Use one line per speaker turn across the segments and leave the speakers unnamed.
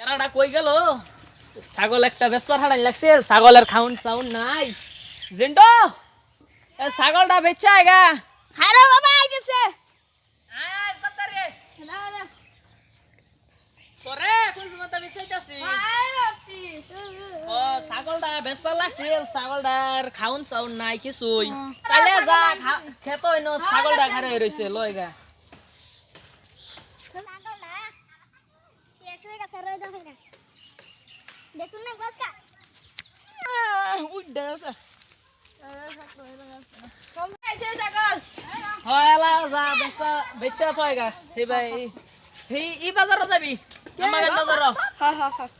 এরাটা কই গেল? ছাগল একটা বেচবার হাড়াই লাগছে, ছাগলের খাউন সাউন নাই। জিন্টো এ ছাগলটা বেচা আইগা।
হারো বাবা আইতেছে।
আয় তাড়াতাড়ি।
না না
তোরে কোন সময়টা বেচাইতাছি।
আইছি।
ও ছাগলটা বেচবার লাগছিল, ছাগলটার খাউন সাউন নাই কিছুই। তাইলে যা খেত হইন ছাগলটা খারে রইছে লইগা।
ছাগলটা শেষ হয়ে গেছে রই দাও না। দেখুন না গোসকা।
উইডা আছে।
কম খাইছে ছাগল।
হয়লা যা বেচা তোইগা। হে ভাই ই বাজারও যাবি? আমার বাজারও।
হ্যাঁ হ্যাঁ হ্যাঁ।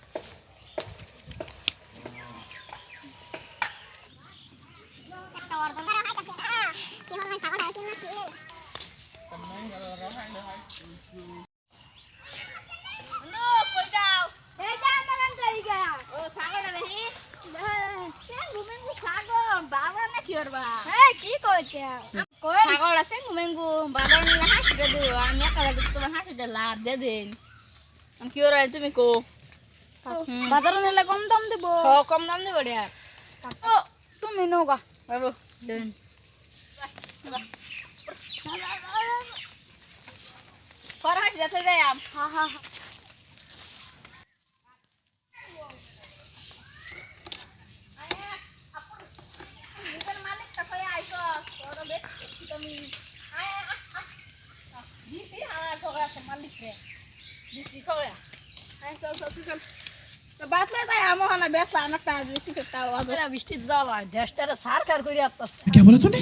ছাগল আছে গুমেঙ্গু বাজার নিলে হাসিটা দিব আমি একা তোমার হাসিটা লাভ দিয়ে দিন কি ওরা তুমি কো
বাজারে নিলে কম দাম দেব।
কম দাম দিব রে
তুমি নৌকা
বাবু দেন পর হাসি যাতে যাই
হ্যাঁ হ্যাঁ
মালিকটা কই আইছো তোর বেশি তুমি দিছি আমার তো আছে মালিক রে দিছি চলে
চল চল চল।
বাতলে তাই আমার না বেসা আমারটা দিছি একটা
ওরা বৃষ্টি জ্বালা দেশটারে সারকার করে আসতো।
क्या बोला तूने?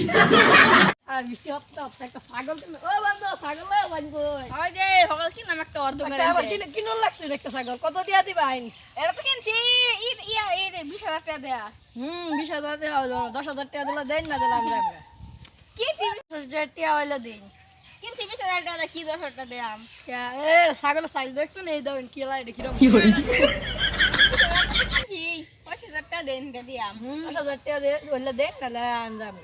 আর বৃষ্টি হতে হতে একটা ছাগল তুমি ও বন্ধু ছাগল ও বন্ধু
ওই যে সকাল কি নাম একটা অর্ধ করে
আবার কিনো লাগছে একটা ছাগল কত দিয়া দিবা আইন?
এরা তো কিনছি ইয়া এই 20,000 টাকা দেয়া
20,000 দেওয়া হলো 10,000 টাকা দিলে দেন না দিলাম যাবে
কিনছি
10,000 টাকা হইলে দিন।
কিনছি 20,000 টাকা কি 10,000 টাকা দেয়া
এ ছাগলের সাইজ দেখছো না এই দাও কি লাই দেখি
কিনছি 50,000 টাকা দেন দিয়া
10,000 টাকা হইলে দেন না আন যাবে।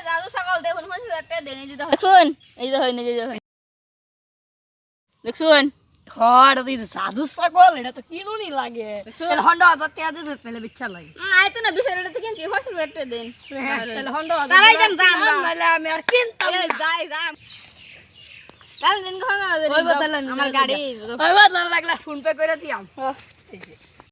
দাদু সকাল দেখুন 50,000 টাকা দেন এই যে দেখুন এই যে হইনি যে দেখুন দেখুন
হড় দিন সাধু ছাগল এটা তো কিনুনি লাগে তাহলে 100,000 টাকা দিতে তাহলে বিচ্ছা লাগে।
আই তো না 20,000 টাকা কিনছি 50,000 টাকা দেন
তাহলে 100,000
তারাই দাম দাম
তাহলে আমি আর কিনতাম না।
যাই দাম কাল দিন
ওই বদলা
আমার গাড়ি
ওই বদলা লাগলা ফোন পে করে দিয়াম।